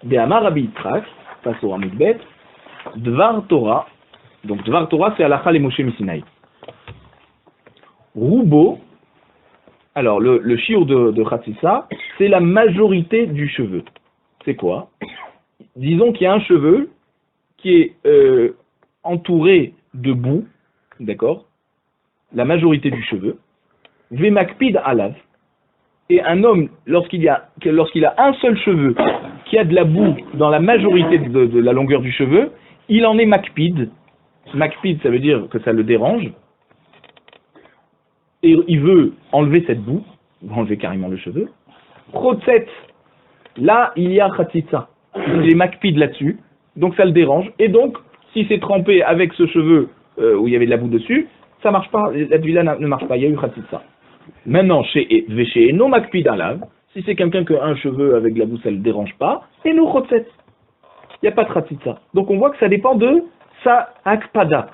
Be'amar Rabbi Yitzhak, face au Amud Bet, Dvar Torah. Donc Dvar Torah, c'est Halakha le Moshe Misinaï. Roubo, alors le shiur de Chatzitza, c'est la majorité du cheveu. C'est quoi? Disons qu'il y a un cheveu qui est entouré de boue, d'accord? La majorité du cheveu. Vemakpid alav. Et un homme, lorsqu'il a un seul cheveu qui a de la boue dans la majorité de la longueur du cheveu, il en est makpid. Makpid, ça veut dire que ça le dérange. Et il veut enlever cette boue, enlever carrément le cheveu. Chotzet, là, il y a Chatzitza. Il est makpid là-dessus, donc ça le dérange. Et donc, si c'est trempé avec ce cheveu où il y avait de la boue dessus, ça marche pas, la tvila ne marche pas, il y a eu Chatzitza. Maintenant, chez no makpid alav, si c'est quelqu'un qui a un cheveu avec de la boue, ça ne le dérange pas, et no chotzet. Il n'y a pas de Chatzitza. Donc on voit que ça dépend de sa akpada.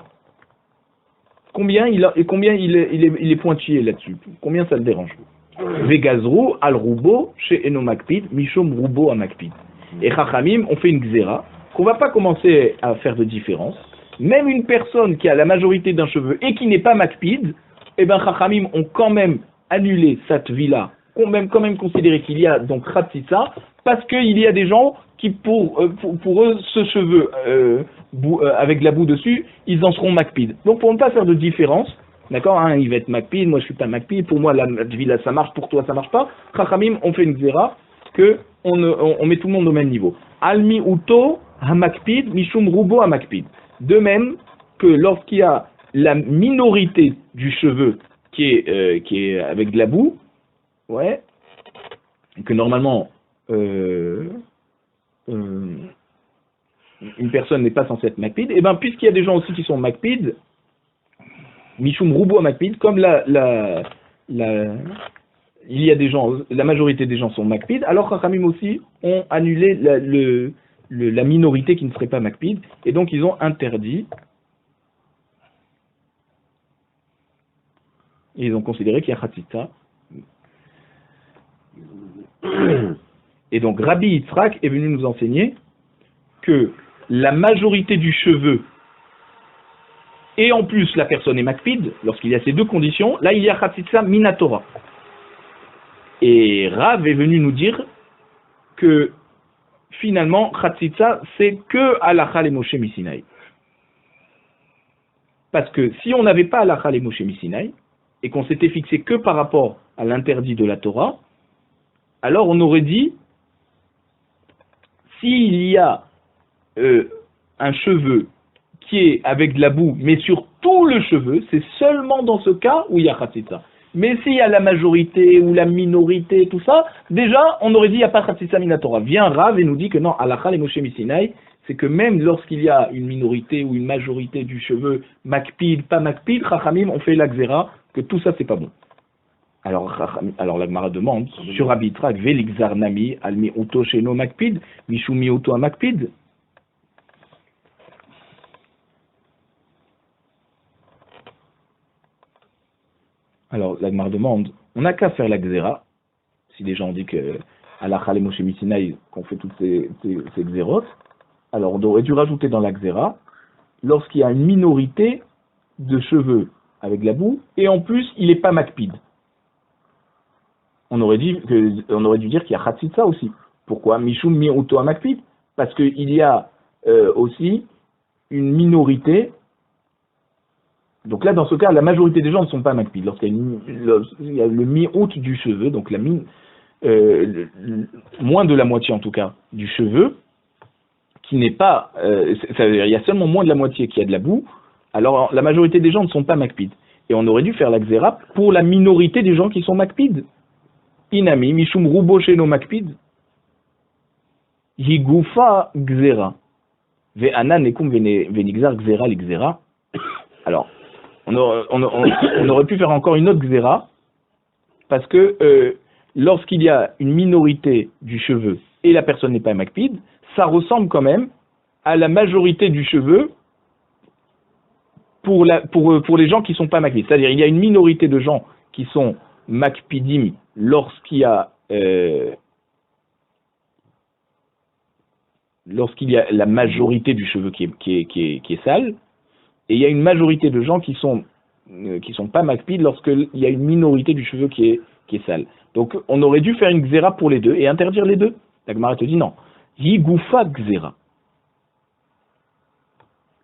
Combien il est pointillé là-dessus, combien ça le dérange. Vegazru al rubo chez eno makpid, mishom rubo a makpid. Et Chachamim, on fait une gzera, qu'on va pas commencer à faire de différence. Même une personne qui a la majorité d'un cheveu et qui n'est pas makpid, eh ben Chachamim ont quand même annulé cette villa, ont quand même considéré qu'il y a donc Chatzitza, parce qu'il y a des gens qui pour eux ce cheveu avec de la boue dessus, ils en seront makpid. Donc pour ne pas faire de différence, d'accord, hein, il va être makpid, moi je suis pas makpid, pour moi la villa ça marche, pour toi ça marche pas. Chachamim on fait une zera que on met tout le monde au même niveau. Almi uto hamakpid mishum rubo hamakpid. De même que lorsqu'il y a la minorité du cheveu qui est avec de la boue, ouais, que normalement une personne n'est pas censée être makpid, et bien puisqu'il y a des gens aussi qui sont makpid, mishum rubo makpid, comme il y a des gens, la majorité des gens sont makpid, alors Chachamim aussi ont annulé la minorité qui ne serait pas makpid, et donc ils ont interdit. Et ils ont considéré qu'il y a Chatzitza. Et donc Rabbi Yitzhak est venu nous enseigner que la majorité du cheveu et en plus la personne est makpid, lorsqu'il y a ces deux conditions, là il y a Chatzitza minatora. Et Rav est venu nous dire que finalement Chatzitza c'est que Halakha le Moshe Misinaï. Parce que si on n'avait pas Halakha le Moshe Misinaï, et qu'on s'était fixé que par rapport à l'interdit de la Torah, alors on aurait dit, s'il y a un cheveu qui est avec de la boue, mais sur tout le cheveu, c'est seulement dans ce cas où il y a Chatzitza. Mais s'il y a la majorité ou la minorité, tout ça, déjà, on aurait dit, il n'y a pas Chatzitza minatora. Vient Rav et nous dit que non, Halakha le Moshe Misinaï, c'est que même lorsqu'il y a une minorité ou une majorité du cheveu, makpid, pas makpid, Chachamim, on fait la gzera, que tout ça, c'est pas bon. Alors la Gemara demande, sur Rabbi Yitzhak, Velixar Nami, Almi Uto Sheno Makpid, Mishumi Uto Makpid. Alors la Gemara demande, on n'a qu'à faire la gzera, si les gens ont dit que Halakha le Moshe Misinaï, qu'on fait toutes ces gzérotes, alors on aurait dû rajouter dans la gzera, lorsqu'il y a une minorité de cheveux avec de la boue, et en plus, il n'est pas makpid. On aurait dû dire qu'il y a Chatzitza aussi. Pourquoi? Mishum mi uto makpid. Parce qu'il y a aussi une minorité. Donc là, dans ce cas, la majorité des gens ne sont pas makpid. Lorsqu'il y a le mi-out du cheveu, donc moins de la moitié en tout cas du cheveu, qui n'est pas, il y a seulement moins de la moitié qui a de la boue, alors la majorité des gens ne sont pas makpid. Et on aurait dû faire la gzera pour la minorité des gens qui sont makpid. Inami, mishum rubo sheno makpid. Yigufa gzera. Ve'ana nekum venigzar gzera li gzera. Alors, on aurait pu faire encore une autre gzera, parce que lorsqu'il y a une minorité du cheveu et la personne n'est pas makpid, ça ressemble quand même à la majorité du cheveu pour les gens qui ne sont pas makpid. C'est-à-dire il y a une minorité de gens qui sont makpidim lorsqu'il y a lorsqu'il y a la majorité du cheveu qui est sale, et il y a une majorité de gens qui sont pas makpid lorsqu'il y a une minorité du cheveu qui est sale. Donc on aurait dû faire une xéra pour les deux et interdire les deux. La Gemara te dit non. Yigoufa xéra.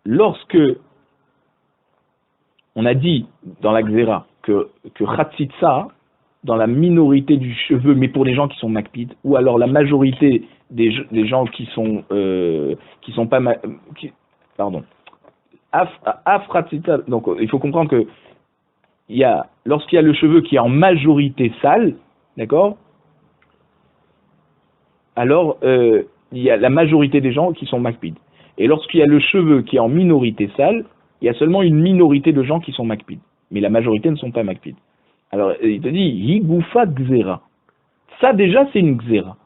Lorsque on a dit dans la xéra que Khatsitsa, dans la minorité du cheveu, mais pour les gens qui sont makpid, ou alors la majorité des gens qui sont pas pardon. Afratsita, donc il faut comprendre que lorsqu'il y a le cheveu qui est en majorité sale, d'accord, alors il y a la majorité des gens qui sont makpid. Et lorsqu'il y a le cheveu qui est en minorité sale, il y a seulement une minorité de gens qui sont makpid. Mais la majorité ne sont pas makpid. Alors il te dit, Yigoufa Gzera. Ça déjà c'est une Gzera.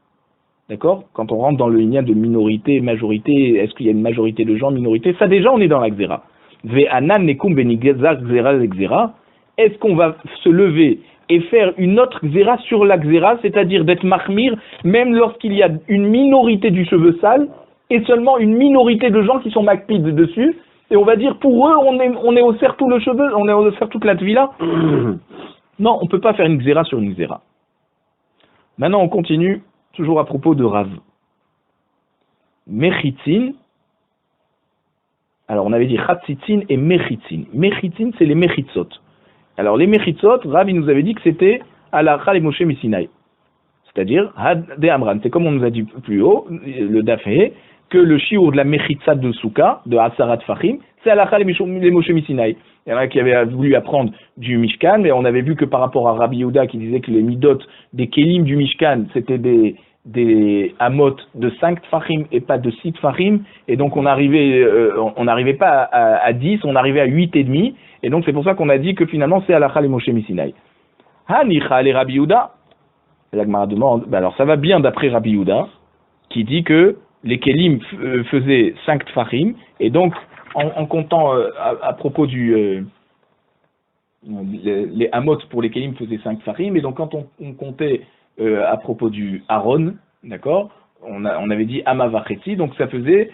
D'accord? Quand on rentre dans le lien de minorité, majorité, est-ce qu'il y a une majorité de gens, minorité? Ça déjà on est dans la Gzera. Ve'anan nekum benigeza Gzera Gzera. Est-ce qu'on va se lever et faire une autre Gzera sur la Gzera, c'est-à-dire d'être mahmir, même lorsqu'il y a une minorité du cheveu sale, et seulement une minorité de gens qui sont makpid dessus, et on va dire pour eux on est au cerf tout le cheveu, on est au cerf toute la tvila. Non, on ne peut pas faire une xéra sur une xéra. Maintenant on continue, toujours à propos de Rav. Mechitzin, alors on avait dit Chatzitzin et Mechitzin. Mechitzin c'est les Mechitzot. Alors les Mechitzot, Rav il nous avait dit que c'était Alacha les Moshe Misinaï. C'est-à-dire Had de Amran. C'est comme on nous a dit plus haut, le Dafé, que le shiur de la Mechitza de Souka, de Asarat Fahim, c'est Alacha les Moshe Misinaï. Il y en a qui avaient voulu apprendre du Mishkan, mais on avait vu que par rapport à Rabbi Yehuda qui disait que les midot des kelim du Mishkan, c'était des amot de 5 tfachim et pas de 6 tfachim, et donc on n'arrivait pas à 10, on arrivait à 8 et demi, et donc c'est pour ça qu'on a dit que finalement c'est Alacha les Moshe Misinaï. Hanicha les Rabbi Yehuda. La Gemara demande, alors ça va bien d'après Rabbi Yehuda, qui dit que les kelim faisaient 5 tfachim, et donc en comptant à propos les amot pour les kelim faisaient 5 tfachim, et donc quand on comptait à propos du Aaron, d'accord, on avait dit Amavachetzi, donc ça faisait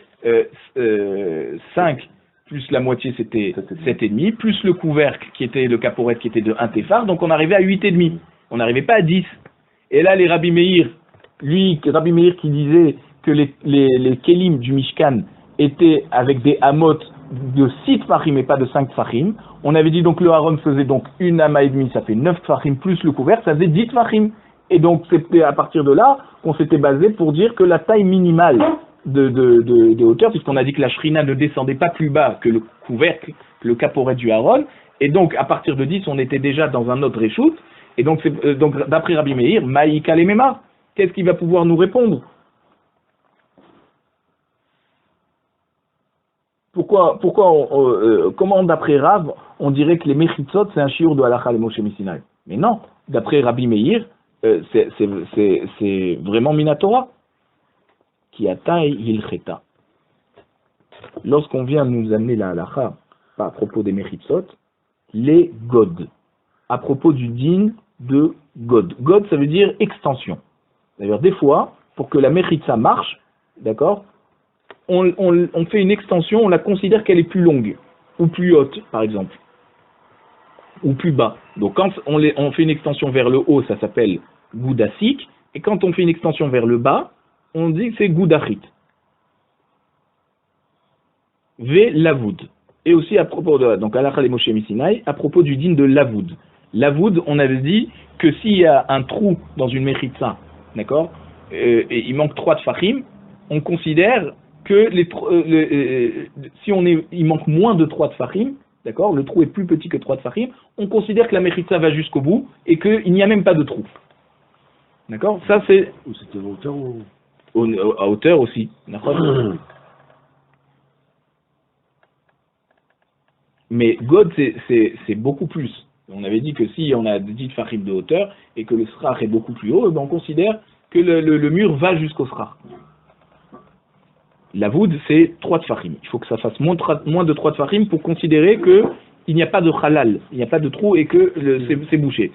5 plus la moitié c'était 7,5, plus le couvercle qui était le caporet qui était de 1 téphar, donc on arrivait à 8,5, on n'arrivait pas à 10. Et là les Rabbi Meir, Rabbi Meir qui disait que les kelim du Mishkan étaient avec des amot de 6 tfachim et pas de 5 tfachim, on avait dit donc le Aaron faisait donc une ama et demi, ça fait 9 tfachim plus le couvercle, ça faisait 10 tfachim. Et donc c'était à partir de là qu'on s'était basé pour dire que la taille minimale de hauteur, puisqu'on a dit que la shrina ne descendait pas plus bas que le couvercle, le caporet du Aaron, et donc à partir de 10 on était déjà dans un autre réchout, et donc d'après Rabbi Meir, Maïka Lemema, qu'est-ce qu'il va pouvoir nous répondre? Comment d'après Rav on dirait que les Mechitzot c'est un shiur de Halacha le Moshe Misinaï? Mais non, d'après Rabbi Meir, c'est vraiment Minatora qui atteint Hilcheta. Lorsqu'on vient nous amener la halacha à propos des Mechitzot, les God, à propos du din de God. God ça veut dire extension. D'ailleurs des fois, pour que la Mechitza marche, d'accord, on fait une extension, on la considère qu'elle est plus longue, ou plus haute par exemple, ou plus bas. Donc quand on fait une extension vers le haut, ça s'appelle Goudasik, et quand on fait une extension vers le bas, on dit que c'est Goudachit. Ve Lavoud. Et aussi à propos de, donc Halacha le Moshe Misinaï, à propos du din de Lavoud. Lavoud, on avait dit que s'il y a un trou dans une Mechitza, d'accord, et il manque 3 tfachim, on considère que il manque moins de 3 tfachim, d'accord, le trou est plus petit que 3 tfachim, on considère que la Mechitza va jusqu'au bout et qu'il n'y a même pas de trou. D'accord? Ça c'est. C'était à hauteur ou. À hauteur aussi. Mais God c'est beaucoup plus. On avait dit que si on a 10 tfachim de hauteur et que le srach est beaucoup plus haut, ben on considère que le mur va jusqu'au srach. La voûte c'est 3 tfachim. Il faut que ça fasse moins de 3 tfachim pour considérer que il n'y a pas de halal, il n'y a pas de trou et que c'est bouché.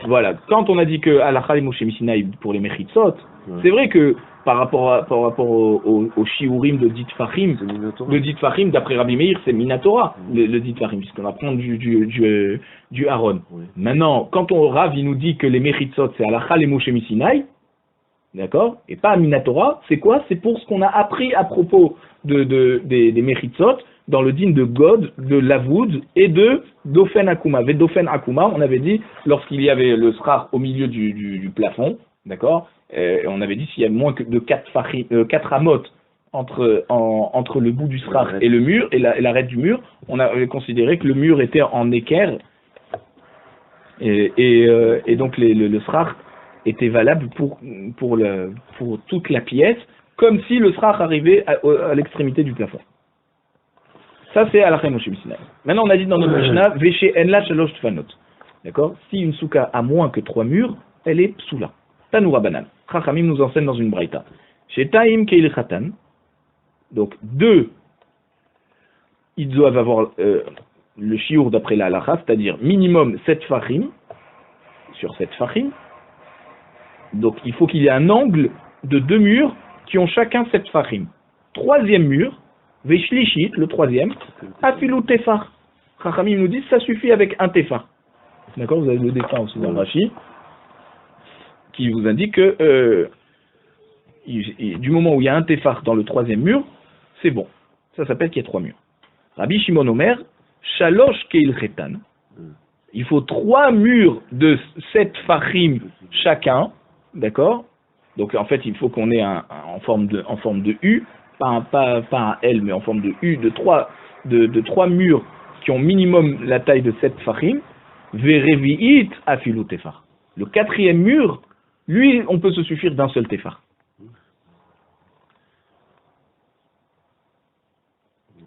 Voilà, quand on a dit que halakha les Moshe Misinaï pour les Mechitsot, c'est vrai que par rapport au shiurim de Dit Fahim, d'après Rabbi Meir, c'est Minatora, le Dit Fahim, puisqu'on apprend du Aaron. Oui. Maintenant, quand Rav il nous dit que les Mechitsot, c'est halakha les Moshe Misinaï, d'accord, et pas Minatora, c'est quoi? C'est pour ce qu'on a appris à propos des Mechitsot, dans le din de God, de Lavoud et de Dofen Akuma. Dofen Akuma, on avait dit, lorsqu'il y avait le srar au milieu du plafond, d'accord, on avait dit s'il y a moins de 4 amotes entre le bout du srar et le mur, et l'arête du mur, on avait considéré que le mur était en équerre, et donc le srar était valable pour toute la pièce, comme si le srar arrivait à l'extrémité du plafond. Ça, c'est halakha Moshe Misinaï. Maintenant, on a dit dans notre Mishnah, Veshe enla shalosh tfanot. D'accord? Si une souka a moins que 3 murs, elle est psoula. Tanoura banan. Chachamim nous enseigne dans une braïta. Chez Taïm keil khatan. Donc, 2, ils doivent avoir le shiur d'après la halakha, c'est-à-dire minimum 7 fachim, sur 7 fachim. Donc, il faut qu'il y ait un angle de 2 murs qui ont chacun 7 fachim. Troisième mur, Veshlishit, le troisième, Afilu Tefar. Chachamim nous dit ça suffit avec un Tefar. D'accord, vous avez le dessin aussi dans le Rashi, qui vous indique que du moment où il y a un Tefar dans le troisième mur, c'est bon. Ça s'appelle qu'il y a 3 murs. Rabbi Shimon Omer, Shalosh Keil Chetan. Il faut 3 murs de 7 fachim chacun, d'accord? Donc en fait, il faut qu'on ait en forme de U. Pas un L, mais en forme de U, de 3 murs qui ont minimum la taille de 7 fachim, verevi'it afilu tefar. Le 4e mur, lui, on peut se suffire d'un seul tefar.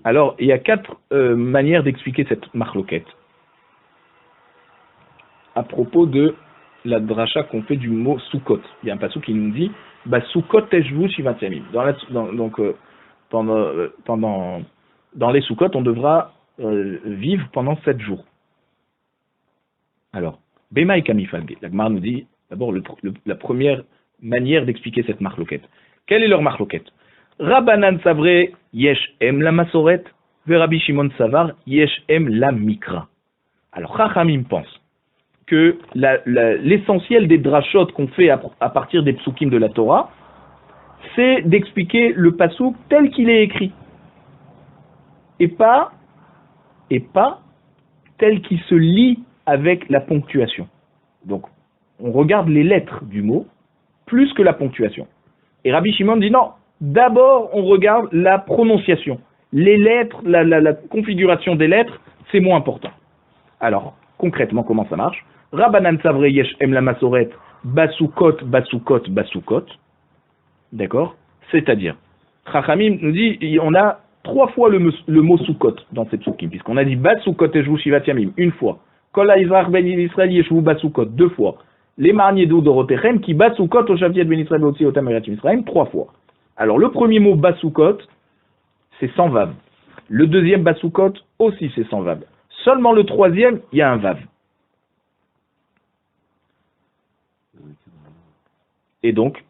Alors, il y a 4 manières d'expliquer cette marloquette. À propos de la dracha qu'on fait du mot soukot. Il y a un passage qui nous dit soukot teshvu shivat yamim. Donc, dans les soukot, on devra vivre pendant 7 jours. Alors, Bema et Kamifalge. La Gemara nous dit d'abord la première manière d'expliquer cette marloquette. Quelle est leur marloquette? Rabbanan Savre yesh em la masoret, ve Rabbi Shimon Savar yesh em la mikra. Alors, Chachamim pense que l'essentiel des drachot qu'on fait à partir des psukim de la Torah, c'est d'expliquer le pasouk tel qu'il est écrit, et pas tel qu'il se lit avec la ponctuation. Donc, on regarde les lettres du mot plus que la ponctuation. Et Rabbi Shimon dit non, d'abord on regarde la prononciation. Les lettres, la configuration des lettres, c'est moins important. Alors, concrètement, comment ça marche? Rabbanan Savre yesh em la masoret, basukot, basukot, basukot. D'accord? C'est-à-dire, Chachamim nous dit, on a 3 fois le mot soukot dans cette psukim, puisqu'on a dit basukot eshvu shivat yamim, une fois. Kol ha'izrach ben Israël yeshvu basukot, 2 fois. Les marniers d'eau dorotechem qui basukot au shaviet ben Israël otzi otam eretz Misraïm, 3 fois. Alors, le premier mot basukot, c'est sans vav. Le deuxième basukot, aussi c'est sans vav. Seulement le troisième, il y a un vav. Et donc,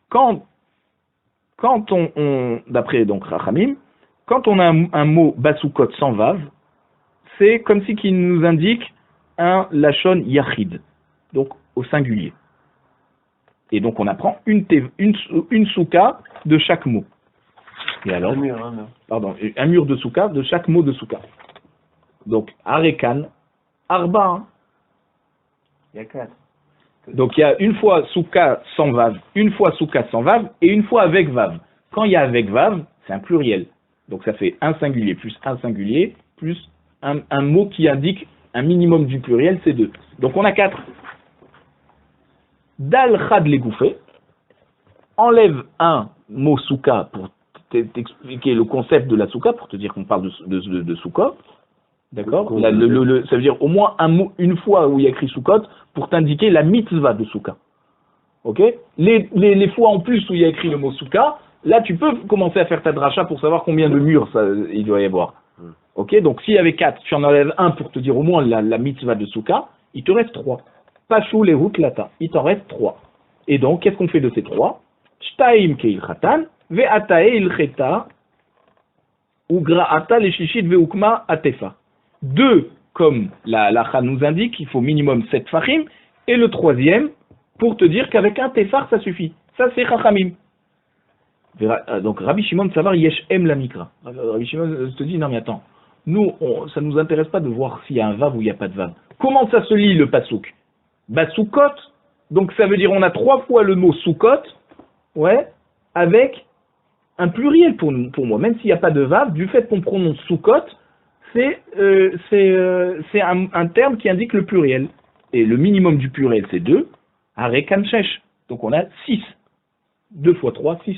quand on d'après donc Rachamim, quand on a un mot basukot sans vav, c'est comme si qu'il nous indique un lachon yachid, donc au singulier. Et donc on apprend une souka de chaque mot. Et alors, un mur de souka de chaque mot de souka. Donc arekan, arba. Il y a 4. Donc il y a une fois souka sans vav, une fois souka sans vav et une fois avec vav. Quand il y a avec vav, c'est un pluriel. Donc ça fait un singulier plus un mot qui indique un minimum du pluriel, c'est 2. Donc on a 4. Dal chad legouffé, enlève un mot souka pour t'expliquer le concept de la souka, pour te dire qu'on parle de souka. D'accord? Ça veut dire au moins un mot, une fois où il y a écrit soukot, pour t'indiquer la mitzvah de souka. Ok? Les fois en plus où il y a écrit le mot souka, là tu peux commencer à faire ta dracha pour savoir combien de murs il doit y avoir. Ok, donc s'il y avait 4, tu en enlèves un pour te dire au moins la mitzvah de Souka, il te reste 3. Pachou les routes lata, il t'en reste 3. Et donc, qu'est-ce qu'on fait de ces 3? Shtaim keil khatan, ve'atae il cheta, ou gra'ata les shishit ve'ukma atefa. 2, comme la lacha nous indique, il faut minimum 7 fachim, et le 3e, pour te dire qu'avec un tefar, ça suffit. Ça, c'est chachamim. Donc, Rabbi Shimon de savoir yesh em la mikra. Rabbi Shimon te dit, non mais attends, nous, ça ne nous intéresse pas de voir s'il y a un vav ou il n'y a pas de vav. Comment ça se lit le pasouk? Soukot, donc ça veut dire on a 3 fois le mot soukot, ouais, avec un pluriel pour moi, même s'il n'y a pas de vav, du fait qu'on prononce soukot, c'est un terme qui indique le pluriel. Et le minimum du pluriel c'est 2, arekan shesh, donc on a 6. 2 fois 3, 6.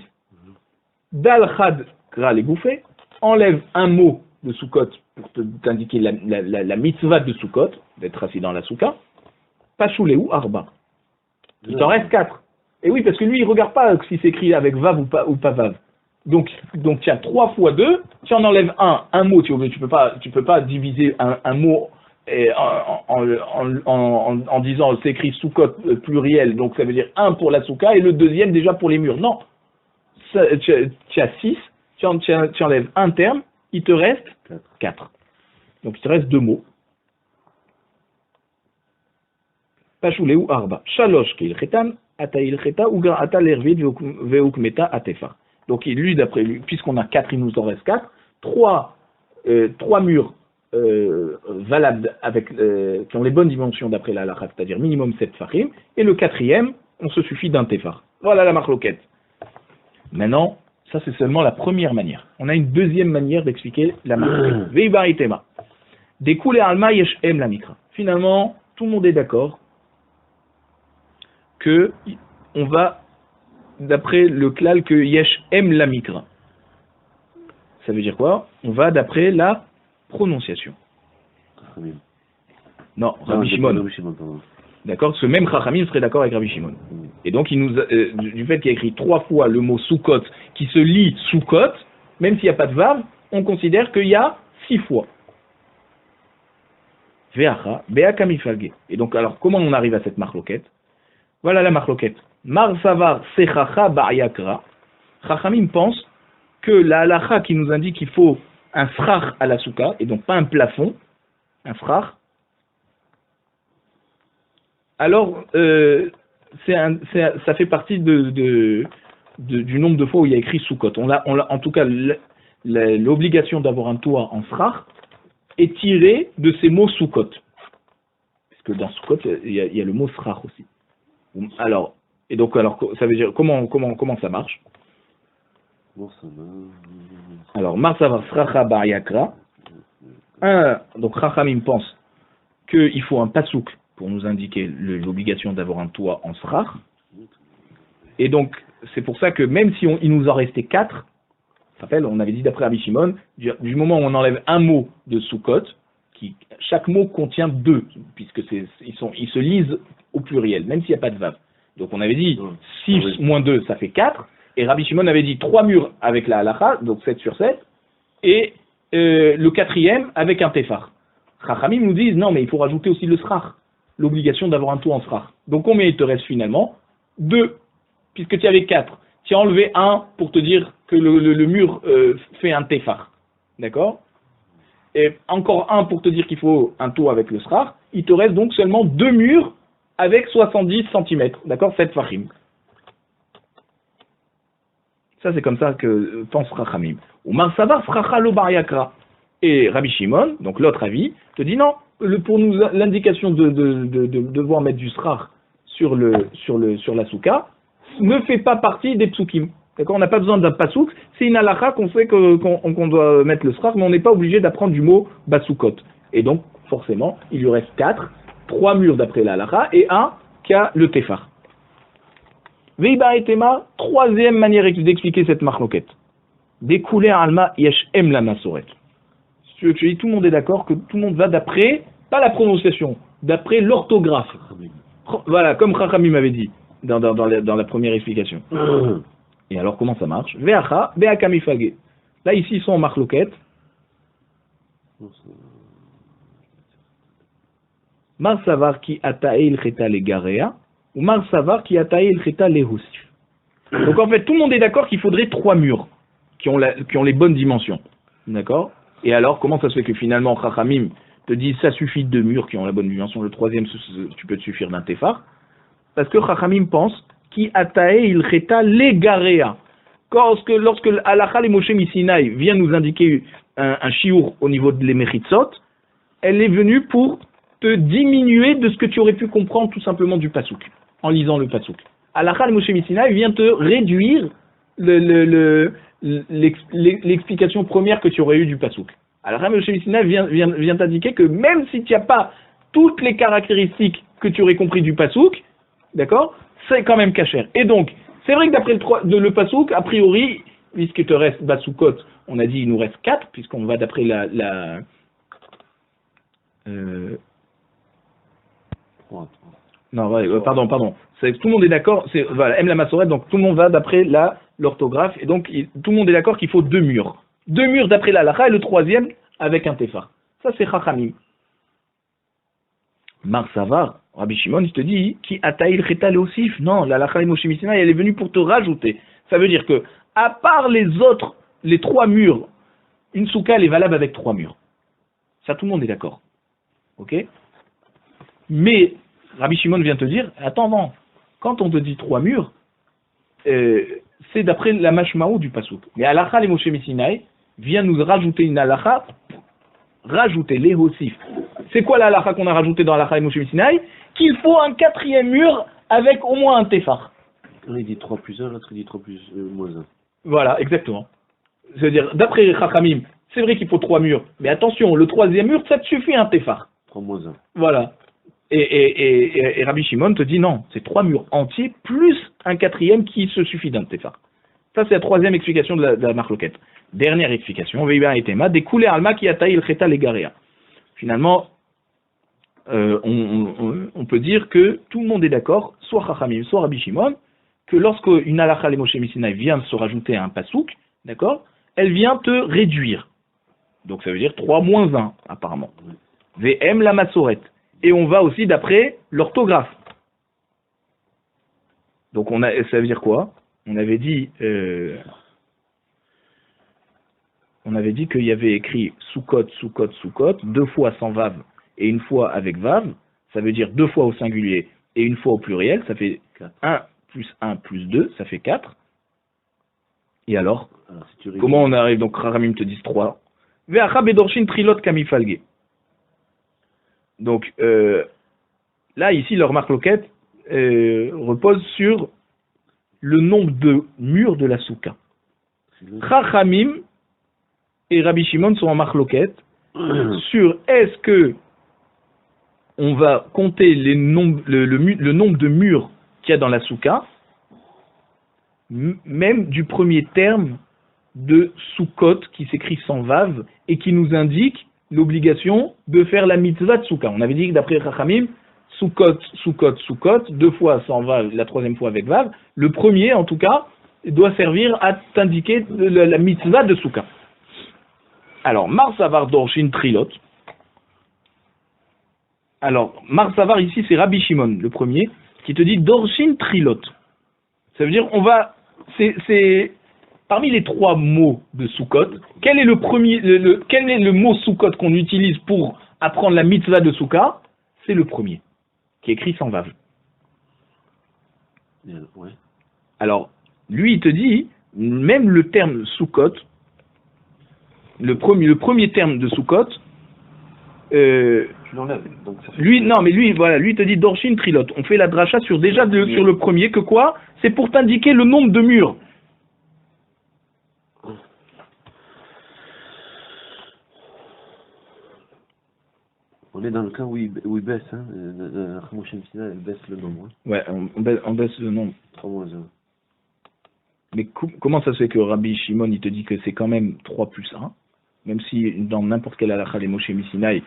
Dal chad kra les bouffées, enlève un mot de soukot pour t'indiquer la mitzvah de soukot, d'être assis dans la souka. Pachouléou arba. Il t'en reste 4. Et oui, parce que lui, il ne regarde pas si c'est écrit avec vav ou pas vav. Donc tu as 3 fois 2, tu en enlèves un mot, tu peux pas diviser un mot en disant c'est écrit soukot pluriel, donc ça veut dire 1 pour la souka et le deuxième déjà pour les murs. Non. Tu as 6, tu enlèves un terme, il te reste 4. Donc il te reste 2 mots. Pachouléou arba. Shalosh keil chetan, ata il cheta, ou ata l'ervid veuk meta atefa. Donc lui, d'après lui, puisqu'on a 4, il nous en reste 4. 3 murs valables qui ont les bonnes dimensions d'après la halakha, c'est-à-dire minimum 7 fachim. Et le 4e, on se suffit d'un tefar. Voilà la marloquette. Maintenant, ça c'est seulement la première manière. On a une deuxième manière d'expliquer la marloquette. Veibaritema. Découlé alma yesh em la mikra. Finalement, tout le monde est d'accord que on va d'après le klal que yesh em la mikra. Ça veut dire quoi? On va d'après la prononciation. Non, Rabbi Shimon. D'accord? Ce même Chachamim serait d'accord avec Rabbi Shimon. Et donc, il nous du fait qu'il y a écrit 3 fois le mot soukot qui se lit soukot, même s'il n'y a pas de vav, on considère qu'il y a 6 fois. Veacha, beaka mifalge. Et donc, alors, comment on arrive à cette marloquette? Voilà la marloquette. Mar savar sechacha ba'yakra. Chachamim pense que la halacha qui nous indique qu'il faut un srach à la souka, et donc pas un plafond, un srach, alors ça fait partie du nombre de fois où il y a écrit soukot. En tout cas, l'obligation d'avoir un toit en srach est tirée de ces mots soukot. Parce que dans soukot, il y a le mot srach aussi. Alors, ça veut dire, comment ça marche? Alors, Marsavar Sracha Ba'yakra. Donc, Chachamim pense qu'il faut un pasouk pour nous indiquer l'obligation d'avoir un toit en srach. Et donc, c'est pour ça que même si il nous en restait 4, on avait dit d'après Rabbi Shimon, du moment où on enlève un mot de soukot, chaque mot contient 2, puisque ils se lisent au pluriel, même s'il n'y a pas de vav. Donc on avait dit 6 moins 2, ça fait 4, et Rabbi Shimon avait dit 3 murs avec la halacha, donc 7 sur 7, et le 4e avec un tefar. Chachamim nous disent, non mais il faut rajouter aussi le srach, l'obligation d'avoir un toit en srach. Donc combien il te reste finalement? 2, puisque tu avais 4. Tu as enlevé 1 pour te dire que le mur fait un tefar. D'accord? Et encore 1 pour te dire qu'il faut un toit avec le srach. Il te reste donc seulement 2 murs avec 70 cm. D'accord? 7 fachim. Ça, c'est comme ça que pense Rachamim. Ou Marsavar Sracha lo bar yakra. Et Rabbi Shimon, donc l'autre avis, te dit non, pour nous l'indication de devoir mettre du srach sur la souka ne fait pas partie des psukim. D'accord, on n'a pas besoin d'un pasouk, c'est une halakha qu'on sait qu'on doit mettre le srach, mais on n'est pas obligé d'apprendre du mot basukot. Et donc, forcément, il lui reste 4, 3 murs d'après la halakha, et 1 qui a le tefar. Veiba et Tema, 3e manière d'expliquer cette marloquette. Découler alma yesh em la masoret. Je dis, tout le monde est d'accord que tout le monde va d'après, pas la prononciation, d'après l'orthographe. Voilà, comme Chachamim m'avait dit dans la première explication. Et alors, comment ça marche? Ve'acha, be'aka mifage. Là, ici, ils sont en marloquette. Mar savar qui atae il cheta le garea, ou mar savar qui atae il cheta le houssif. Donc en fait, tout le monde est d'accord qu'il faudrait 3 murs qui ont les bonnes dimensions. D'accord? Et alors, comment ça se fait que finalement, Chachamim te dit ça suffit de 2 murs qui ont la bonne dimension, le troisième, tu peux te suffire d'un tefar? Parce que Chachamim pense qui atae il cheta le garea. Lorsque Halakha le Moshe Misinaï vient nous indiquer un chiour au niveau de l'Emechitsot, elle est venue pour te diminuer de ce que tu aurais pu comprendre tout simplement du Passouk, en lisant le Passouk. Halakha le Moshe Misinaï vient te réduire l'explication première que tu aurais eue du Passouk. Halakha le Moshe Misinaï vient t'indiquer que même si tu n'as pas toutes les caractéristiques que tu aurais compris du Passouk, d'accord, c'est quand même cachère. Et donc, c'est vrai que d'après le Passouk, a priori, puisqu'il te reste Batsukot, on a dit il nous reste 4, puisqu'on va d'après non, pardon. Tout le monde est d'accord, voilà, M la Massorette, donc tout le monde va d'après l'orthographe, et donc tout le monde est d'accord qu'il faut 2 murs. 2 murs d'après la halakha, et le troisième avec un tefar. Ça c'est Chachamim. Mar Savar, Rabbi Shimon, il te dit, qui ataïl cheta le osif. Non, la halakha et Moshe Misinaï, elle est venue pour te rajouter. Ça veut dire que, à part les 3 murs, une soukha, elle est valable avec 3 murs. Ça, tout le monde est d'accord. Ok? Mais, Rabbi Shimon vient te dire, attends, non, quand on te dit 3 murs, c'est d'après la mashmaou du pasouk. Mais halakha et Moshe Misinaï vient nous rajouter une halakha, rajouter les hosif. C'est quoi la halakha qu'on a rajouté dans halakha et Moshe Misinaï? Qu'il faut un 4e mur avec au moins un tefar. L'un il dit 3 plus 1, l'autre il dit 3 plus moins 1. Voilà, exactement. C'est-à-dire, d'après Chachamim, c'est vrai qu'il faut 3 murs, mais attention, le 3e mur, ça te suffit un tefar. 3 moins 1. Voilà. Et Rabbi Shimon te dit non, c'est 3 murs entiers plus un 4e qui se suffit d'un tefar. Ça, c'est la 3e explication de la marloquette. Dernière explication, Veiba et Tema, des coulées alma qui ataï il cheta les garea. Finalement, on peut dire que tout le monde est d'accord, soit Chachamim, soit Rabbi Shimon, que lorsqu'une halakha le Moshe Misinaï vient de se rajouter à un pasouk, d'accord, elle vient te réduire. Donc ça veut dire 3 moins 1, apparemment. VM la Massorette. Et on va aussi d'après l'orthographe. Donc ça veut dire quoi? On avait dit qu'il y avait écrit soukot, 2 fois sans vav et 1 fois avec vav. Ça veut dire 2 fois au singulier et 1 fois au pluriel. Ça fait 1 plus 1 plus 2, ça fait 4. Et alors si comment on arrive? Donc Chachamim te disent 3. Ve'acha bedorshin trilot kamifalge. Donc là, ici, leur marloquette repose sur le nombre de murs de la soukha. Chachamim et Rabbi Shimon sont en marloquette sur est-ce que on va compter le nombre de murs qu'il y a dans la soukha, même du premier terme de soukot qui s'écrit sans vav et qui nous indique l'obligation de faire la mitzvah de soukha. On avait dit que d'après Chachamim, soukot, 2 fois sans vav, la 3e fois avec vav. Le premier, en tout cas, doit servir à t'indiquer la mitzvah de soukha. Alors, Mar Savar Dorshin Trilot. Alors, Mar Savar ici, c'est Rabbi Shimon, le premier, qui te dit Dorshin Trilot. Ça veut dire, c'est parmi les 3 mots de Soukot, quel est le mot Soukot qu'on utilise pour apprendre la mitzvah de Soukha? C'est le premier, qui est écrit sans vav. Ouais. Alors, lui, il te dit, même le terme Soukot, le premier terme de Soukot, tu l'enlèves. Donc ça fait lui il te dit Dorshin Trilot. On fait la dracha sur le premier, que quoi? C'est pour t'indiquer le nombre de murs. On est dans le cas où il baisse, hein. Moshe Misinaï, elle baisse le nombre. Hein. Ouais, on baisse le nombre. 3 moins 1. Mais comment ça se fait que Rabbi Shimon, il te dit que c'est quand même 3 plus 1, même si dans n'importe quel halakha les Moshe Misinaï,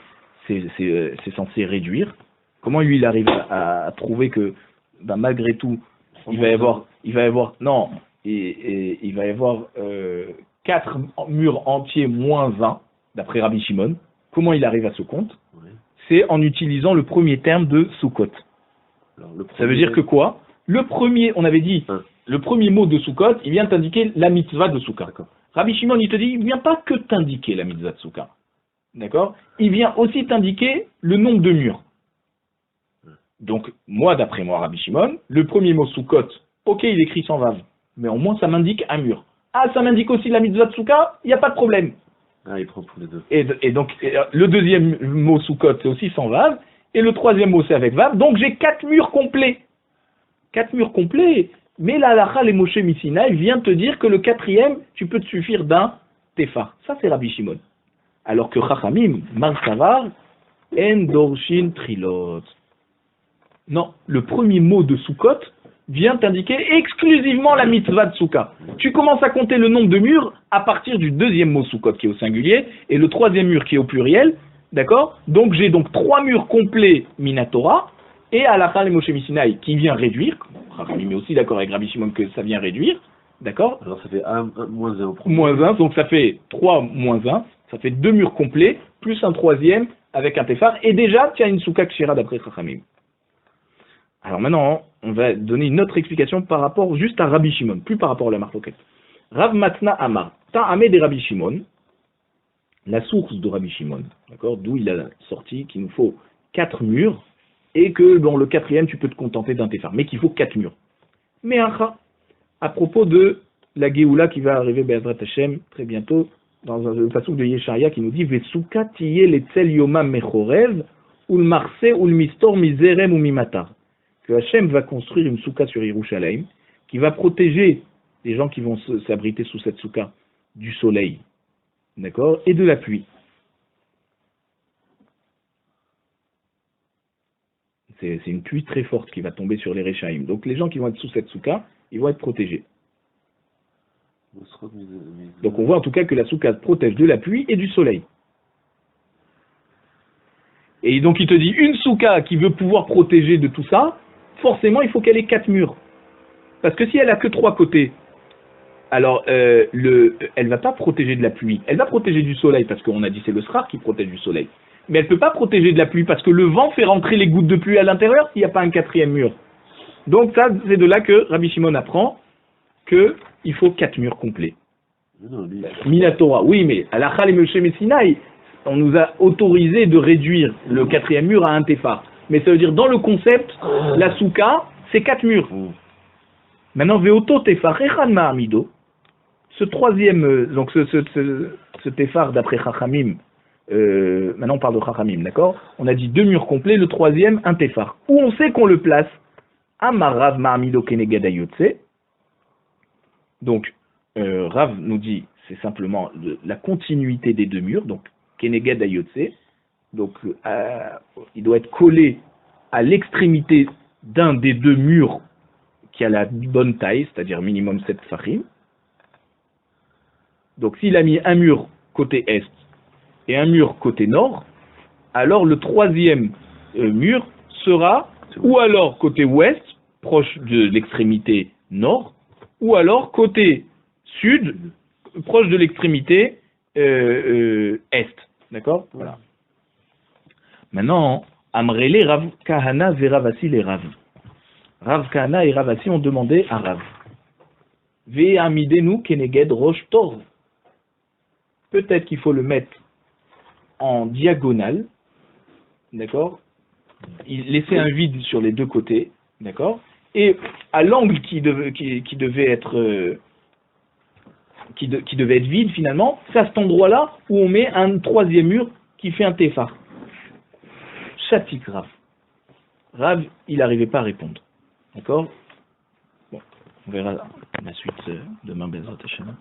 c'est censé réduire. Comment lui, il arrive à trouver que, malgré tout, il va y avoir, non, et il va y avoir 4 murs entiers moins 1, d'après Rabbi Shimon. Comment il arrive à ce compte? Oui. C'est en utilisant le premier terme de Sukkot. Alors, Ça veut dire que quoi? Le premier, on avait dit, le premier mot de Sukkot, il vient t'indiquer la mitzvah de Sukkot. Rabbi Shimon, il te dit, il vient pas que t'indiquer la mitzvah de Sukkot. D'accord? Il vient aussi t'indiquer le nombre de murs. Donc, moi, d'après moi, Rabbi Shimon, le premier mot Sukkot, ok, il écrit sans vav, mais au moins ça m'indique un mur. Ah, ça m'indique aussi la mitzvah de Sukkot, il n'y a pas de problème. Ah, il prend pour les deux. Et donc, le deuxième mot Sukkot, c'est aussi sans vav, et le troisième mot, c'est avec vav, donc j'ai 4 murs complets. 4 murs complets, mais la halakha, les Moshe Missinaï, vient te dire que le quatrième, tu peux te suffire d'un tefar. Ça, c'est Rabbi Shimon. Alors que Chachamim, Mar Savar, En Dorshin Trilot. Non, le premier mot de Sukkot vient t'indiquer exclusivement la mitzvah de Sukkah. Tu commences à compter le nombre de murs à partir du deuxième mot Sukkot qui est au singulier et le troisième mur qui est au pluriel, d'accord? Donc j'ai donc 3 murs complets Minatora et halakha le Moshe Missinaï qui vient réduire. Rachami est aussi d'accord avec Rabbi Shimon que ça vient réduire, d'accord? Alors ça fait 1 moins 1 au premier. Moins 1, donc ça fait 3 moins 1, ça fait 2 murs complets plus un troisième avec un tefar et déjà tu as une Sukkah Kshira d'après Chachamim. Alors maintenant, on va donner une autre explication par rapport juste à Rabbi Shimon, plus par rapport à la Marloquette. Rav Matna Amar, Ta'ameh de Rabbi Shimon, la source de Rabbi Shimon, d'accord, d'où il a sorti qu'il nous faut 4 murs, et que dans le quatrième, tu peux te contenter d'un tefar, mais qu'il faut 4 murs. Mais à propos de la Géoula qui va arriver, Be'ezrat Hashem, très bientôt, dans le passage de Yesharia qui nous dit Vesuka tiye letzel yomam mechorev, ou le marse, ou le mistor, miserem ou mimatar. Que Hachem va construire une soukha sur Yerushalayim, qui va protéger les gens qui vont s'abriter sous cette soukha du soleil, d'accord, et de la pluie. C'est une pluie très forte qui va tomber sur les Réchaïm. Donc les gens qui vont être sous cette soukha, ils vont être protégés. Donc on voit en tout cas que la soukha protège de la pluie et du soleil. Et donc il te dit, une soukha qui veut pouvoir protéger de tout ça, forcément il faut qu'elle ait 4 murs. Parce que si elle a que 3 côtés, alors elle ne va pas protéger de la pluie. Elle va protéger du soleil, parce qu'on a dit c'est le srar qui protège du soleil. Mais elle ne peut pas protéger de la pluie, parce que le vent fait rentrer les gouttes de pluie à l'intérieur s'il n'y a pas un 4e mur. Donc ça, c'est de là que Rabbi Shimon apprend qu'il faut 4 murs complets. Minatora, oui, mais à la Chal et Moshe Messinaï, on nous a autorisé de réduire le 4e mur à un tefar. Mais ça veut dire, dans le concept, la soukha, c'est 4 murs. Maintenant, Veoto tefar echan ma'amido, ce troisième, donc ce tefar d'après Chachamim, maintenant on parle de Chachamim, d'accord? On a dit 2 murs complets, le troisième, un tefar. Où on sait qu'on le place? Amarav ma'amido keneged ayotse. Donc, Rav nous dit, c'est simplement la continuité des 2 murs, donc keneged ayotse. Donc, il doit être collé à l'extrémité d'un des 2 murs qui a la bonne taille, c'est-à-dire minimum 7 farim. Donc, s'il a mis un mur côté est et un mur côté nord, alors le troisième mur sera ou alors côté ouest, proche de l'extrémité nord, ou alors côté sud, proche de l'extrémité est. D'accord? Voilà. Maintenant, Amrele Rav Kahana ve Rav Asi les Rav. Rav Kahana et Rav Asi ont demandé à Rav. Ve amidenu keneged rosh tor. Peut-être qu'il faut le mettre en diagonale, d'accord? Laisser un vide sur les 2 côtés, d'accord? Et à l'angle qui devait être vide finalement, c'est à cet endroit-là où on met un 3e mur qui fait un tefar. Chatik Rav. Rav, il n'arrivait pas à répondre. D'accord? Bon, on verra la suite demain, Bezrat Hashem.